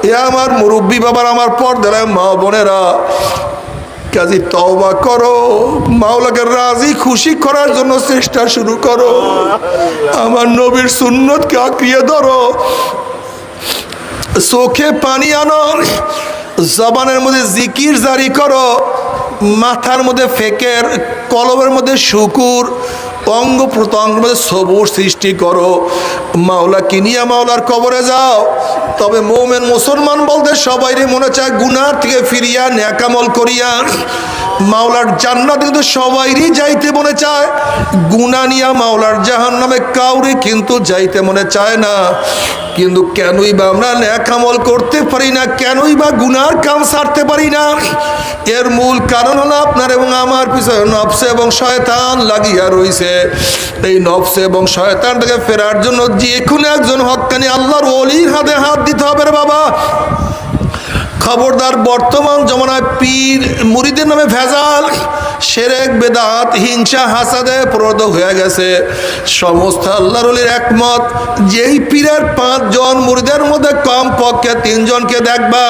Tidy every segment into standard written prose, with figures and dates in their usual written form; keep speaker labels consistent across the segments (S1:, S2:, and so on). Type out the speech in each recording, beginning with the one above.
S1: এ আমার মুরব্বী বাবার, আমার পর্দার মা বোনেরা, কাজী তওবা করো, মাওলাকে রাজি খুশি করার জন্য চেষ্টা শুরু করো। আমার নবীর সুন্নতকে আঁকড়িয়ে ধরো, চোখে পানি আনো, জবানের মধ্যে জিকির জারি করো, মাথার মধ্যে ফেকের, কলবের মধ্যে শুকুর, অঙ্গ প্রত্যঙ্গের মধ্যে সবুর সৃষ্টি করো। মাওলা কিনিয়া মাওলার কবরে যাও। তবে মোমেন মুসলমান বলতে সবাইরই মনে চায় গুনার থেকে ফিরিয়া নেকামল করিয়া মাওলার জান্নাত, কিন্তু সবাইরই যাইতে মনে চায়। গুনাহ নিয়া মাওলার জাহান্নামে কাউরে কিন্তু যাইতে মনে চায় না। কিন্তু কেনই বা আমরা নেকামল করতে পারি না, কেনই বা গুনার কাম ছাড়তে পারি না? এর মূল কারণ হলো আপনার এবং আমার পিছনে নফস এবং শয়তান লাগিয়া রইছে। এই নফস এবং শয়তান থেকে ফেরার জন্য যে কোনো একজন হক্কানি আল্লাহর ওলির হাতে হাত দিতে হবে রে বাবা। খবরদার, বর্তমান জমানায় পীর মুরিদের নামে ভেজাল, শিরক, বেদাত, হিংসা, হাসাদে প্রবর্তক হয়ে গেছে। সমস্ত আল্লাহর ওলির একমত, যেই পীরের 5 জন মুরিদের মধ্যে কম পক্ষে 3 জনকে দেখবা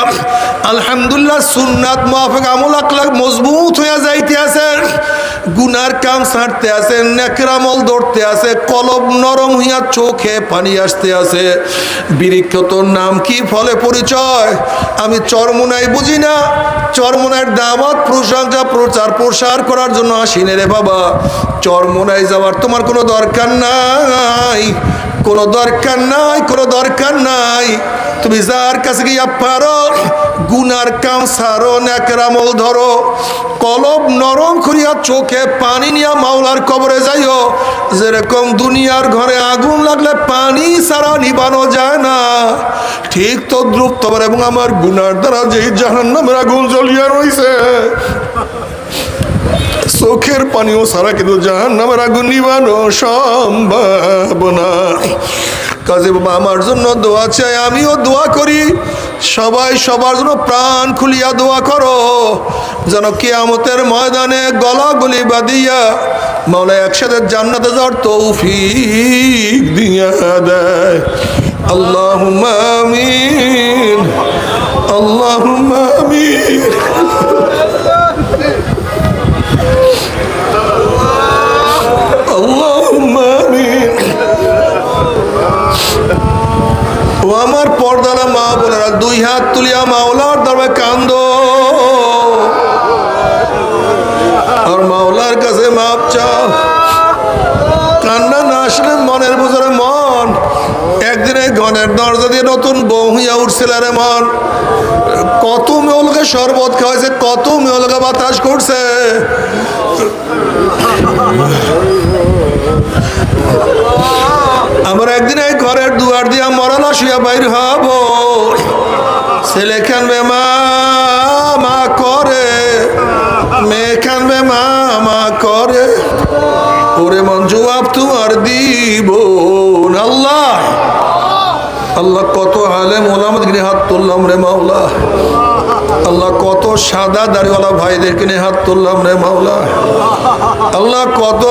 S1: আলহামদুলিল্লাহ সুন্নাত মুআফিক আমল আখলাক মজবুত হয়ে যাইতে আছে, গুনার কাম ছাড়তে আছে, নেকের আমল ধরতে আছে, কলব নরম হইয়া চোখে পানি আসতে আছে। বৃক্ষ তোর নাম কি, ফলে পরিচয়? আমি চরমোনাই বুঝি না, চরমোনার দাওয়াত প্রশংসা প্রচার প্রসার করার জন্য আসিনে রে বাবা। চরমোনাই যাওয়ার তোমার কোনো দরকার নাই, কোনো দরকার নাই, কোনো দরকার নাই। তুমি যার কাছে গিয়া পারো গুনার কাম সারো, নেকের আমল ধরো, কলব নরম করিয়া চোখে পানি নিয়া মাওলার কবরে যাইও। যেরকম দুনিয়ার ঘরে আগুন লাগলে পানি ছাড়া নিবানো যায় না, ঠিক তদ্রুপ তোমার এবং আমার গুনার দ্বারা যেই জাহান্নামের আগুন জ্বলিয়া রইছে, চোখের পানিও ছাড়া কিন্তু জাহান্নামের আগুন নিবানো সম্ভব না। কাজে বাবা আমার জন্য দোয়া চাই, আমিও দোয়া করি, সবাই সবার জন্য প্রাণ খুলিয়া দোয়া করো, যেন কিয়ামতের ময়দানে গলাগলি বাঁধিয়া মাওলা একসাথে জান্নাতে যাওয়ার তৌফিক দিয়া দেয়। আল্লাহুম্মা আমিন, আল্লাহুম্মা আমিন। আল্লাহুম্মা আমিন। ও আমার পর্দারা মা বোনেরা, 2 হাত তুলিয়া মাওলার দরবারে কান্দো আর মাওলার কাছে মাপ চাও। কান্না না আসলে মনের ভিতরে মন একদিনে ঘরের দরজা দিয়ে নতুন বউ হইয়া উঠছিল রে মন। কত মেয়েকে শরবত খাওয়াইছে, কত মেয়েকে বাতাস করছে। আমরা একদিন এই ঘরের দুয়ার দিয়া মরালা শুয়া বাইর হব, ছেলে খানবে মা মা করে, মেয়ে খানবে মা মা করে, ওরে মন জবাব তোমার দিব। আল্লাহ আল্লাহ কত আলেম ওলামাদের কিনে হাত তুললাম রে মাওলা। আল্লাহ কত সাদা দাড়িওয়ালা ভাইদের কিনে হাত তুললাম রে মাওলা। আল্লাহ কত